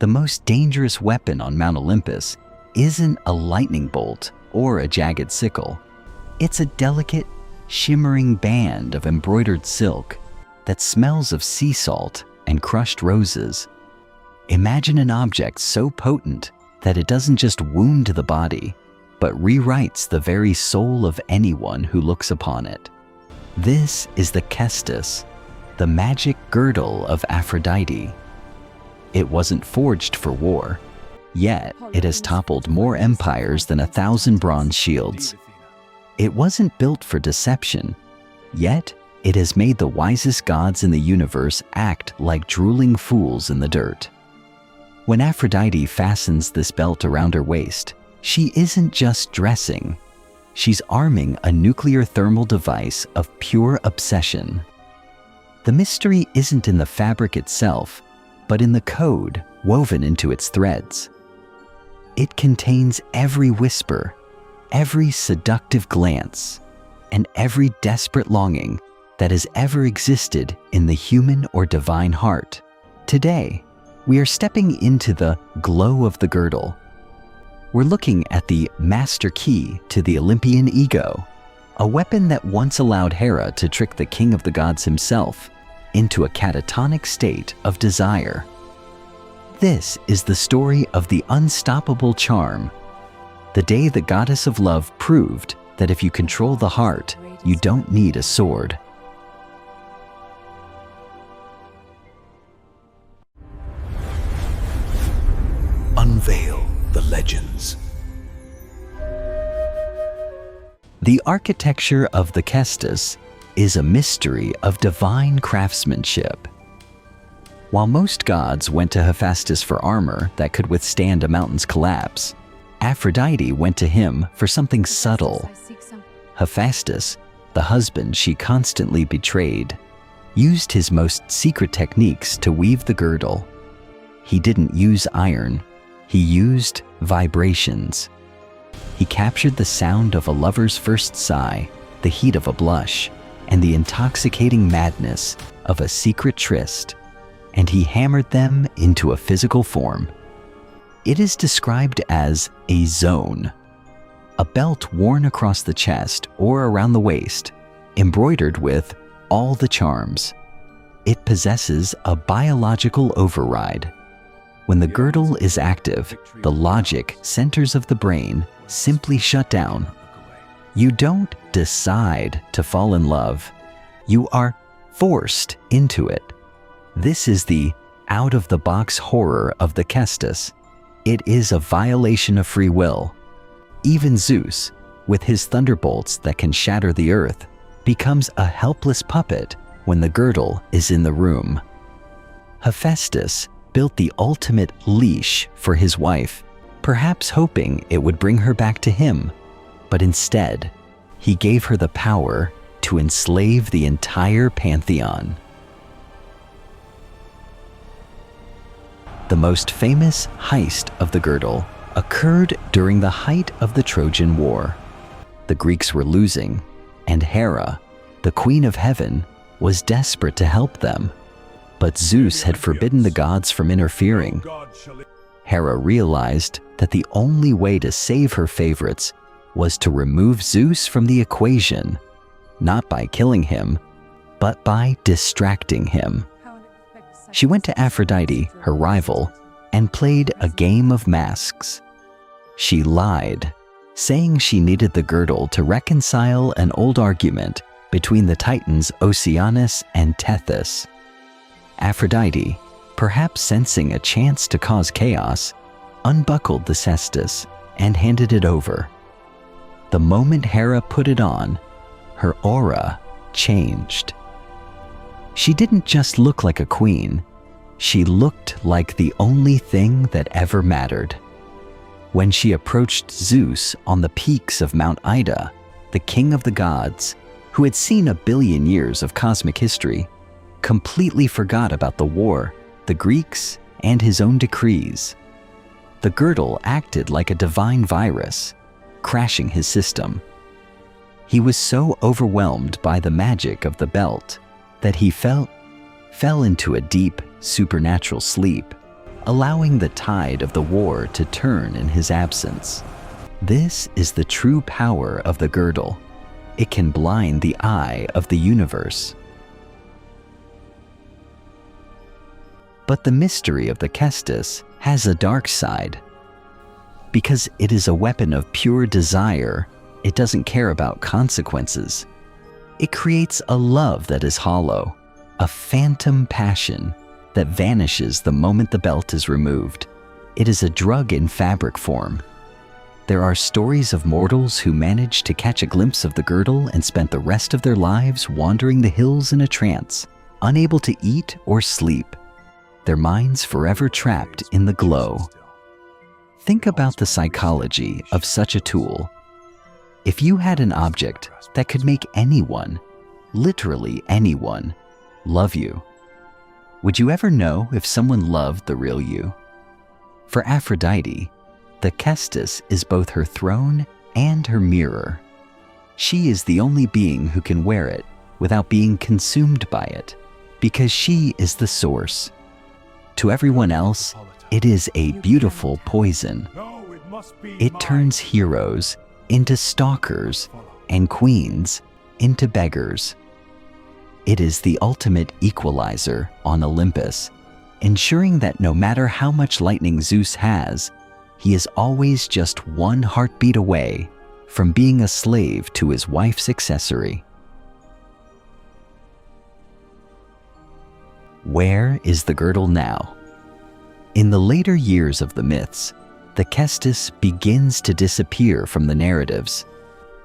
The most dangerous weapon on Mount Olympus isn't a lightning bolt or a jagged sickle. It's a delicate, shimmering band of embroidered silk that smells of sea salt and crushed roses. Imagine an object so potent that it doesn't just wound the body, but rewrites the very soul of anyone who looks upon it. This is the Cestus, the magic girdle of Aphrodite. It wasn't forged for war, yet it has toppled more empires than 1,000 bronze shields. It wasn't built for deception, yet it has made the wisest gods in the universe act like drooling fools in the dirt. When Aphrodite fastens this belt around her waist, she isn't just dressing. She's arming a nuclear thermal device of pure obsession. The mystery isn't in the fabric itself, but in the code woven into its threads. It contains every whisper, every seductive glance, and every desperate longing that has ever existed in the human or divine heart. Today, we are stepping into the glow of the girdle. We're looking at the master key to the Olympian ego, a weapon that once allowed Hera to trick the king of the gods himself into a catatonic state of desire. This is the story of the unstoppable charm, the day the goddess of love proved that if you control the heart, you don't need a sword. Unveil the legends. The architecture of the Cestus is a mystery of divine craftsmanship. While most gods went to Hephaestus for armor that could withstand a mountain's collapse, Aphrodite went to him for something subtle. Hephaestus, the husband she constantly betrayed, used his most secret techniques to weave the girdle. He didn't use iron, he used vibrations. He captured the sound of a lover's first sigh, the heat of a blush, and the intoxicating madness of a secret tryst, and he hammered them into a physical form. It is described as a zone, a belt worn across the chest or around the waist, embroidered with all the charms. It possesses a biological override. When the girdle is active, the logic centers of the brain simply shut down. You don't decide to fall in love. You are forced into it. This is the out-of-the-box horror of the Cestus. It is a violation of free will. Even Zeus, with his thunderbolts that can shatter the earth, becomes a helpless puppet when the girdle is in the room. Hephaestus built the ultimate leash for his wife, perhaps hoping it would bring her back to him, but instead, he gave her the power to enslave the entire pantheon. The most famous heist of the girdle occurred during the height of the Trojan War. The Greeks were losing, and Hera, the queen of heaven, was desperate to help them. But Zeus had forbidden the gods from interfering. Hera realized that the only way to save her favorites was to remove Zeus from the equation, not by killing him, but by distracting him. She went to Aphrodite, her rival, and played a game of masks. She lied, saying she needed the girdle to reconcile an old argument between the titans Oceanus and Tethys. Aphrodite, perhaps sensing a chance to cause chaos, unbuckled the cestus and handed it over. The moment Hera put it on, her aura changed. She didn't just look like a queen, she looked like the only thing that ever mattered. When she approached Zeus on the peaks of Mount Ida, the king of the gods, who had seen 1 billion years of cosmic history, completely forgot about the war, the Greeks, and his own decrees. The girdle acted like a divine virus, crashing his system. He was so overwhelmed by the magic of the belt that he fell into a deep, supernatural sleep. allowing the tide of the war to turn in his absence. This is the true power of the girdle. It can blind the eye of the universe. But the mystery of the Cestus has a dark side. Because it is a weapon of pure desire, it doesn't care about consequences. It creates a love that is hollow, a phantom passion that vanishes the moment the belt is removed. It is a drug in fabric form. There are stories of mortals who managed to catch a glimpse of the girdle and spent the rest of their lives wandering the hills in a trance, unable to eat or sleep, their minds forever trapped in the glow. Think about the psychology of such a tool. If you had an object that could make anyone, literally anyone, love you, would you ever know if someone loved the real you? For Aphrodite, the Cestus is both her throne and her mirror. She is the only being who can wear it without being consumed by it, because she is the source. To everyone else, it is a beautiful poison. It turns heroes into stalkers and queens into beggars. It is the ultimate equalizer on Olympus, ensuring that no matter how much lightning Zeus has, he is always just one heartbeat away from being a slave to his wife's accessory. Where is the girdle now? In the later years of the myths, the Cestus begins to disappear from the narratives.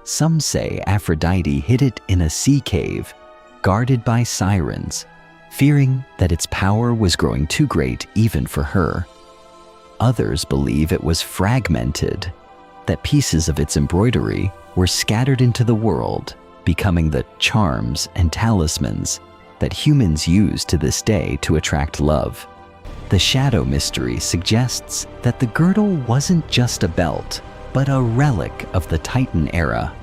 Some say Aphrodite hid it in a sea cave, guarded by sirens, fearing that its power was growing too great even for her. Others believe it was fragmented, that pieces of its embroidery were scattered into the world, becoming the charms and talismans that humans use to this day to attract love. The shadow mystery suggests that the girdle wasn't just a belt, but a relic of the Titan era.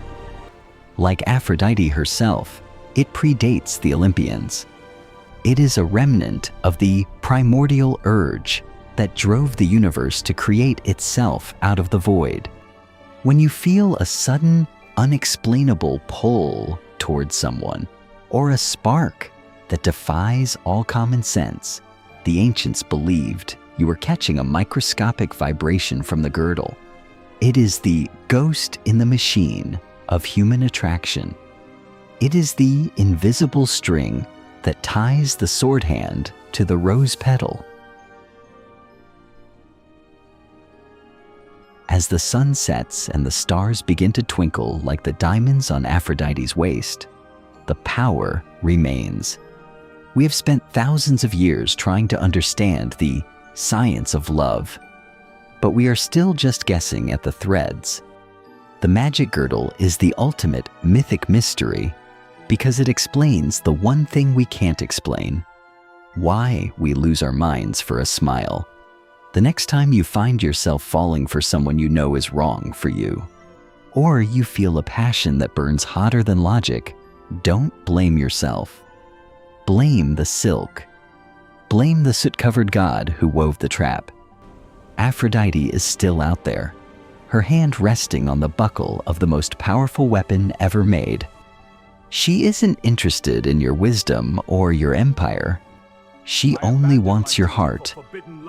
Like Aphrodite herself, it predates the Olympians. It is a remnant of the primordial urge that drove the universe to create itself out of the void. When you feel a sudden, unexplainable pull towards someone, or a spark that defies all common sense, the ancients believed you were catching a microscopic vibration from the girdle. It is the ghost in the machine of human attraction. It is the invisible string that ties the sword hand to the rose petal. As the sun sets and the stars begin to twinkle like the diamonds on Aphrodite's waist, the power remains. We have spent thousands of years trying to understand the science of love, but we are still just guessing at the threads. The magic girdle is the ultimate mythic mystery because it explains the one thing we can't explain: why we lose our minds for a smile. The next time you find yourself falling for someone you know is wrong for you, or you feel a passion that burns hotter than logic, don't blame yourself. Blame the silk. Blame the soot-covered god who wove the trap. Aphrodite is still out there, her hand resting on the buckle of the most powerful weapon ever made. She isn't interested in your wisdom or your empire. She only wants your heart,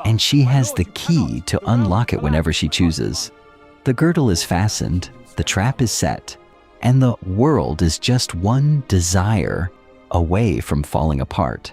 and she has the key to unlock it whenever she chooses. The girdle is fastened, the trap is set, and the world is just one desire away from falling apart.